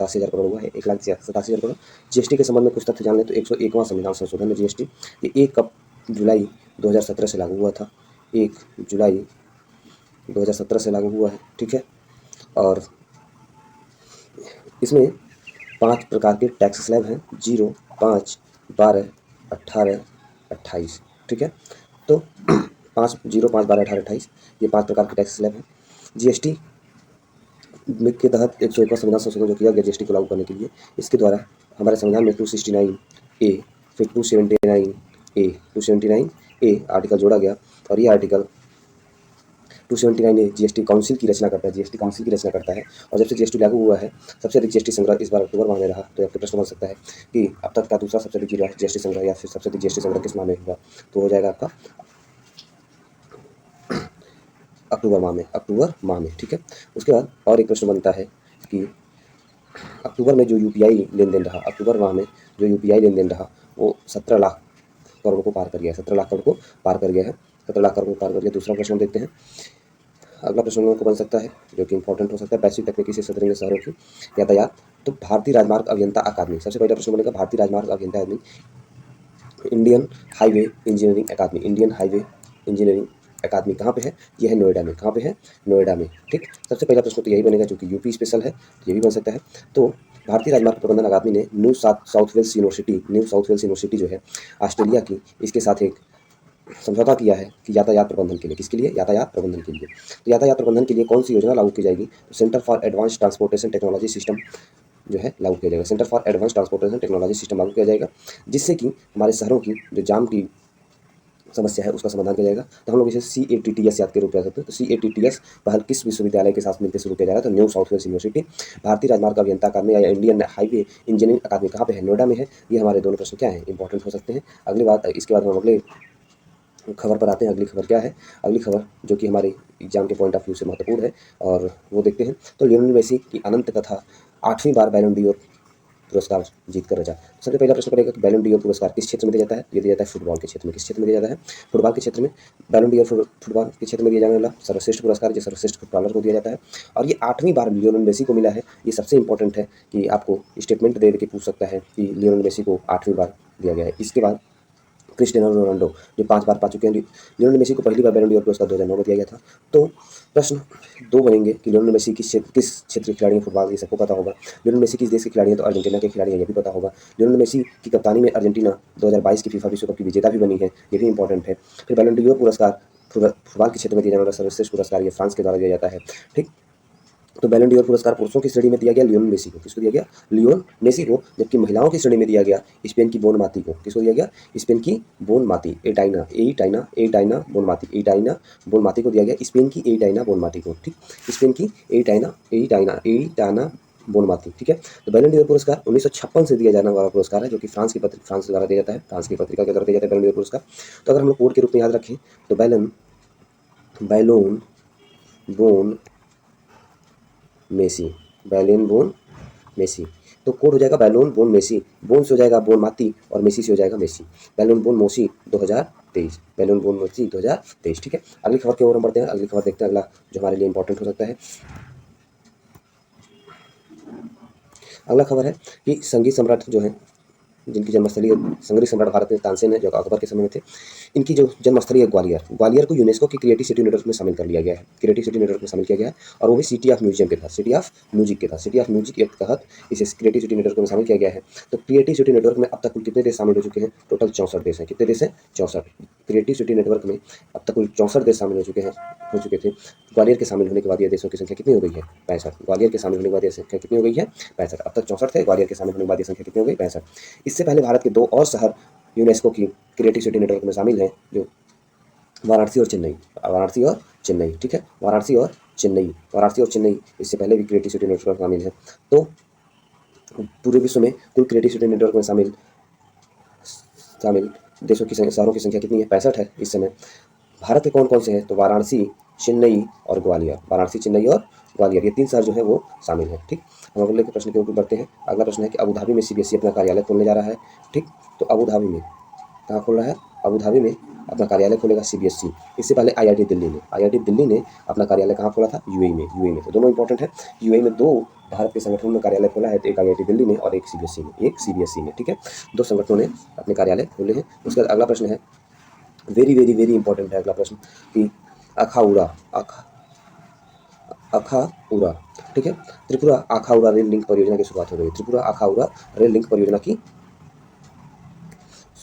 87,000 करोड़ हुआ है, 1,87,000 करोड़। जीएसटी के संबंध में कुछ तथ्य जान लें तो 101वां संविधान संशोधन है जीएसटी, ये 1 जुलाई 2017 से लागू हुआ था, 1 जुलाई 2017 से लागू हुआ है, ठीक है। और इसमें 5 प्रकार के टैक्स स्लैब हैं, 0, 5, 12, 18, 28, ठीक है। तो 5, 0, 5, 12, 18, 28 ये 5 प्रकार के टैक्स स्लैब हैं। जीएसटी के तहत 101वां संविधान संशोधन जो किया गया जीएसटी को लागू करने के लिए, इसके द्वारा हमारे संविधान में 269 ए, फिर 279 ए, 279 ए आर्टिकल जोड़ा गया, और ये आर्टिकल 279 ए जीएसटी काउंसिल की रचना करता है, जीएसटी काउंसिल की रचना करता है। और जब से जीएसटी लागू हुआ है, सबसे अधिक जीएसटी संग्रह इस बार अक्टूबर माह में रहा। तो आपके प्रश्न बन सकता है कि अब तक का दूसरा सबसे अधिक जीएसटी संग्रह या फिर सबसे अधिक जीएसटी संग्रह किस माह में हुआ, तो हो जाएगा आपका अक्टूबर माह में, ठीक है। उसके बाद और एक प्रश्न बनता है कि अक्टूबर में जो यूपीआई लेन देन रहा, अक्टूबर माह में जो यूपीआई लेन देन रहा वो 17 लाख करोड़ को पार कर गया है, 17 लाख करोड़ को पार कर गया है, 17 लाख करोड़ को पार कर गया। दूसरा प्रश्न देखते हैं। अगला प्रश्न को बन सकता है जो कि इंपॉर्टेंट हो सकता है, वैश्विक तकनीकी से सदरिंग शहरों की यातायात। तो भारतीय राजमार्ग अभियंता अकादमी, सबसे पहला प्रश्न बनेगा भारतीय राजमार्ग अभियंता अकादमी, इंडियन हाईवे इंजीनियरिंग अकादमी, इंडियन हाईवे इंजीनियरिंग अकादमी कहाँ पे है, ये है नोएडा में, कहाँ पे है, नोएडा में, ठीक। सबसे पहला प्रश्न तो यही बनेगा जो कि यूपी स्पेशल है, ये भी बन सकता है। तो भारतीय राजमार्ग प्रबंधन अकादमी ने न्यू साउथ वेल्स यूनिवर्सिटी जो है ऑस्ट्रेलिया की, इसके साथ एक समझौता किया है कि यातायात प्रबंधन के लिए, किसके लिए, यातायात प्रबंधन के लिए। तो यातायात प्रबंधन के लिए कौन सी योजना लागू की जाएगी, तो centre for advance transportation technology system जो है लागू किया जाएगा, centre for advance transportation technology system लागू किया जाएगा, जिससे कि हमारे शहरों की जो जाम की समस्या है उसका समाधान किया जाएगा। तो हम लोग इसे CATTS याद के रूप में रख सकते हैं। तो CATTS पहल किस विश्वविद्यालय के साथ मिलकर शुरू किया जा रहा है, तो न्यू साउथ वेल्स यूनिवर्सिटी। भारतीय राजमार्ग अभियंता अकादमी या इंडियन हाईवे इंजीनियरिंग अकादमी कहाँ पे है, नोएडा में है। ये हमारे दोनों प्रश्न क्या है, इंपॉर्टेंट हो सकते हैं। अगली बात, इसके बाद हम अगले खबर पर आते हैं। अगली खबर क्या है, अगली खबर जो कि हमारे एग्जाम के पॉइंट ऑफ व्यू से महत्वपूर्ण है, और वो देखते हैं। तो लियोनेल मेसी की अनंत कथा, 8वीं बार बैलन डी'ओर पुरस्कार जीतकर रचा। सबसे पहला प्रश्न करेगा कि बैलन डी'ओर पुरस्कार किस क्षेत्र में दिया जाता है, ये दिया जाता है फुटबॉल के क्षेत्र में। किस क्षेत्र में दिया जाता है, फुटबॉल के क्षेत्र में। बैलन डी'ओर फुटबॉल के क्षेत्र में दिया जाने वाला सर्वश्रेष्ठ पुरस्कार जो सर्वश्रेष्ठ फुटबॉलर को दिया जाता है, और ये 8वीं बार लियोनेल मेसी को मिला है। ये सबसे इंपॉर्टेंट है कि आपको स्टेटमेंट दे के पूछ सकता है कि लियोनेल मेसी को 8वीं बार दिया गया है। इसके बाद क्रिस्टियानो रोनाल्डो जो 5 बार पा चुके हैं। लियोनेल मेसी को पहली बार बैलन डी'ओर पुरस्कार 2009 में दिया गया था। तो प्रश्न 2 बनेंगे कि लियोनेल मेसी किस क्षेत्र के खिलाड़ी हैं, फुटबॉल, ये सबको पता होगा। लियोनेल मेसी किस देश के खिलाड़ी हैं, तो अर्जेंटीना के खिलाड़ी हैं, ये भी पता होगा। लियोनेल मेसी की कप्तानी में अर्जेंटीना 2022 की फीफा विश्व कप की विजेता भी बनी है, ये भी इंपॉर्टेंट है। फिर बैलन डी'ओर पुरस्कार फुटबॉल के क्षेत्र में दिया जाने वाला सर्वश्रेष्ठ पुरस्कार ये फ्रांस के द्वारा दिया जाता है, ठीक। तो बैलन डी'ओर पुरस्कार पुरुषों की श्रेणी में दिया गया लियोनेल मेसी को, किसको दिया गया, लियोन मेसी को। जबकि महिलाओं की श्रेणी में दिया गया स्पेन की बोन माती को, किसको दिया गया, स्पेन की बोन माती, एटाइना बोन माती को दिया गया, स्पेन की एटाइना बोन माती को, ठीक। स्पेन की एटाइना बोन माती, ठीक है। तो बैलन डी'ओर पुरस्कार 1956 से दिया जाने वाला पुरस्कार है, जो कि फ्रांस द्वारा दिया जाता है, फ्रांस की पत्रिका के द्वारा दिया जाता है बैलन डी'ओर पुरस्कार। तो अगर हम लोग कोड के रूप में याद रखें तो बैलोन बोन मेसी, बैलोन बोन मेसी, तो कोड हो जाएगा बैलोन बोन मेसी। बोन से हो जाएगा बोन माती और मेसी से हो जाएगा मेसी। बैलोन बोन मोसी 2023, बैलोन बोन मोसी 2023, ठीक है। अगली खबर की ओर हम बढ़ते हैं। अगली खबर देखते हैं, अगला जो हमारे लिए इंपॉर्टेंट हो सकता है। अगला खबर है कि संगीत सम्राट जो है, जिनकी जन्मस्थली संगीत सम्राट भारत में तानसेन है, जो अकबर के समय में थे। इनकी जो जन्मस्थली है ग्वालियर को यूनेस्को की क्रिएटिव सिटी नेटवर्क में शामिल कर लिया गया है, क्रिएटिव सिटी नेटवर्क में शामिल किया गया है, और वो भी सिटी ऑफ म्यूजियम के तहत, सिटी ऑफ म्यूजिक के तहत इसे क्रिएटिव सिटी नेटवर्क में शामिल किया गया है। तो क्रिएटिव सिटी नेटवर्क में अब तक कुल कितने देश शामिल हो चुके हैं, टोटल 64 देश हैं। कितने देश हैं, 64। क्रिएटिव सिटी नेटवर्क में अब तक कुल 64 देश शामिल हो चुके थे। ग्वालियर के शामिल होने के बाद ये देशों की संख्या कितनी हो गई है, 65। ग्वालियर के शामिल होने के बाद ये संख्या कितनी हो गई है, 65। अब तक 64 थे, ग्वालियर के शामिल होने के बाद ये संख्या कितनी हो गई, 65। इससे पहले भारत के 2 और शहर यूनेस्को की क्रिएटिव सिटी नेटवर्क में शामिल हैं, जो वाराणसी और चेन्नई, ठीक है। वाराणसी और चेन्नई इससे पहले भी क्रिएटिव सिटी नेटवर्क में शामिल है। तो पूरे विश्व में कुल क्रिएटिव सिटी नेटवर्क में शामिल देशों की शहरों की संख्या कितनी है, 65 है इस समय। भारत के कौन कौन से हैं, तो वाराणसी, चेन्नई और ग्वालियर, ये 3 शहर जो है वो शामिल हैं, ठीक। हम अगले के प्रश्न के ऊपर बढ़ते हैं। अगला प्रश्न है कि अबू धाबी में CBSE अपना कार्यालय खोलने जा रहा है, ठीक। तो अबू धाबी में कहाँ खोल रहा है, अबू धाबी में अपना कार्यालय खोलेगा सीबीएसई। इससे पहले आईआईटी दिल्ली ने, आईआईटी दिल्ली ने अपना कार्यालय कहाँ खोला था? यूएई में, यूएई में। तो दोनों इंपॉर्टेंट है। यूएई में 2 भारत के संगठनों ने कार्यालय खोला है, तो एक आईआईटी दिल्ली ने और एक सीबीएसई ने, ठीक है। 2 संगठनों ने अपने कार्यालय खोले हैं। उसके बाद अगला प्रश्न है, वेरी वेरी वेरी इंपॉर्टेंट है अगला प्रश्न, कि अखाउड़ा अखाउड़ा, ठीक है। त्रिपुरा अखाउड़ा रेल लिंक परियोजना की शुरुआत हो गई। त्रिपुरा अखाउड़ा रेल लिंक परियोजना की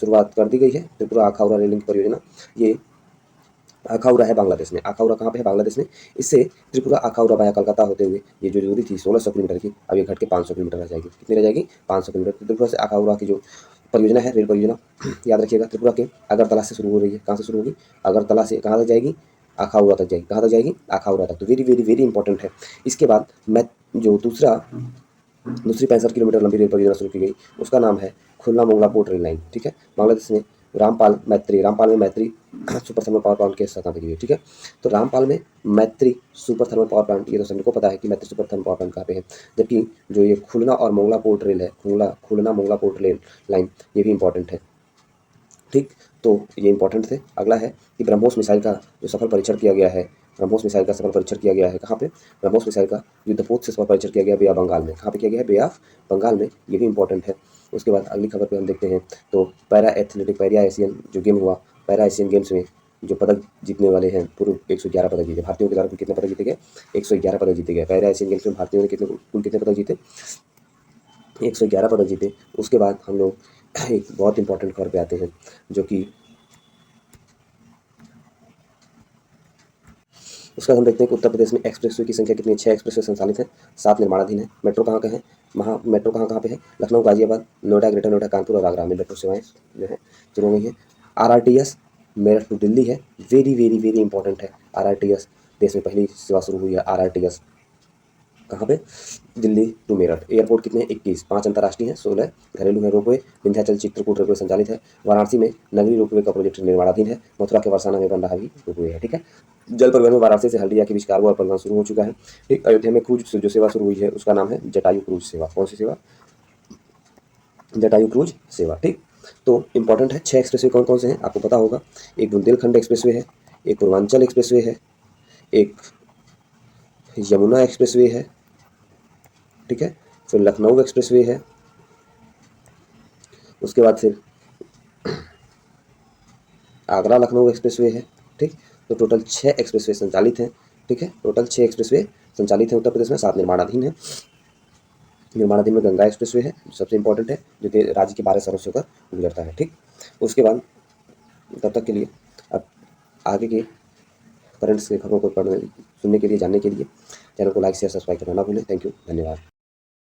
शुरुआत कर दी गई है। त्रिपुरा अखाउड़ा रेल लिंक परियोजना, ये अखाउड़ा है बांग्लादेश में। अखाउड़ा कहाँ पे है? बांग्लादेश में। इससे त्रिपुरा अखाउड़ा वाया कलकत्ता होते हुए ये जो दूरी थी 1600 किलोमीटर की, अब ये घट के 500 किलोमीटर रह जाएगी। कितनी रह जाएगी? 500 किलोमीटर। त्रिपुरा से अखाउड़ा की जो परियोजना है, रेल परियोजना, याद रखिएगा, त्रिपुरा के अगरतला से शुरू हो रही है। कहाँ से शुरू होगी? अगरतला से कहाँ तक जाएगी? अखाउड़ा तक जाएगी। कहाँ तक जाएगी? अखाउड़ा तक। तो वेरी वेरी वेरी इंपॉर्टेंट है। इसके बाद मैं जो दूसरी 65 किलोमीटर लंबी रेल परियोजना शुरू की गई, उसका नाम है खुलना मोंगला पोर्ट रेल लाइन, ठीक है। बांग्लादेश में रामपाल में मैत्री सुपर थर्मल पावर प्लांट के स्थापना की गई, ठीक है। तो रामपाल में मैत्री सुपर थर्मल पावर प्लांट, ये तो सभी को पता है कि मैत्री सुपर थर्मल पावर प्लांट कहाँ पे है। जबकि जो ये खुलना और मोंगला पोर्ट रेल है, खुलना मोंगला पोर्ट रेल लाइन, ये भी इंपॉर्टेंट है, ठीक। तो ये इंपॉर्टेंट थे। अगला है कि ब्रह्मोस मिसाइल का जो सफल परीक्षण किया गया है, ब्रह्मोस मिसाइल का सफल परीक्षण किया गया है कहाँ पे? ब्रह्मोस मिसाइल का युद्धपोत से सफल परीक्षण किया गया बे ऑफ बंगाल में। कहाँ पे किया गया है? बे ऑफ बंगाल में। ये भी इंपॉर्टेंट है। उसके बाद अगली खबर पे हम देखते हैं, तो पैरा एशियन जो गेम हुआ, पैरा एशियन गेम्स में जो पदक जीतने वाले हैं, पूर्व 111 पदक जीते। भारतीयों के द्वारा कुल कितने पदक जीते गए? 111 पदक जीते गए। पैरा एशियन गेम्स में भारतीयों ने कुल कितने पदक जीते? 111 पदक जीते। उसके बाद हम लोग एक बहुत इंपॉर्टेंट खबर पे आते हैं, जो कि उसका हम देखते हैं कि उत्तर प्रदेश में एक्सप्रेसवे की संख्या कितनी है? 6 एक्सप्रेसवे संचालित है, 7 निर्माणाधीन है। मेट्रो कहाँ का है? मेट्रो कहाँ पे है? लखनऊ, गाजियाबाद, नोएडा, ग्रेटर नोएडा, कानपुर और आगरा में मेट्रो सेवाएं जो है शुरू हो गई है। आरआरटीएस मेरठ टू दिल्ली है। वेरी वेरी वेरी इंपॉर्टेंट है। आरआरटीएस देश में पहली सेवा शुरू हुई है। आरआरटीएस कहाँ पे? दिल्ली टू मेरठ। एयरपोर्ट कितने हैं? 21। 5 अंतर्राष्ट्रीय हैं, 16 घरेलू है। रोपवे विंध्याचल चित्रकूट रोपवे संचालित है। वाराणसी में नगरी रोपवे का प्रोजेक्ट निर्माणाधीन है। मथुरा के बरसाना में बन रहा भी रोपवे है, ठीक है। जल परिवहन में वाराणसी से हल्दिया के बीच कार्गो और परिवहन शुरू हो चुका है। ठीक। अयोध्या में क्रूज जो सेवा शुरू हुई है, उसका नाम है जटायु क्रूज सेवा। कौन सी सेवा? जटायु क्रूज सेवा, ठीक। तो इंपॉर्टेंट है। 6 एक्सप्रेसवे कौन कौन से हैं आपको पता होगा? एक बुंदेलखंड एक्सप्रेसवे है, एक पूर्वांचल एक्सप्रेसवे है, एक यमुना एक्सप्रेसवे है, ठीक है। फिर लखनऊ एक्सप्रेसवे है, उसके बाद फिर आगरा लखनऊ एक्सप्रेसवे है, ठीक। तो टोटल 6 एक्सप्रेसवे संचालित हैं, ठीक है। टोटल 6 एक्सप्रेसवे संचालित हैं उत्तर प्रदेश में, 7 निर्माणाधीन है। निर्माणाधीन में गंगा एक्सप्रेसवे है, जो सबसे इंपॉर्टेंट है, जो कि राज्य के 12 शहरों से होकर गुजरता है, ठीक। उसके बाद तब तक के लिए अब आगे के करंट्स के खबरों को पढ़ने सुनने के लिए, जानने के लिए चैनल को लाइक शेयर सब्सक्राइब करना ना भूलें। थैंक यू, धन्यवाद।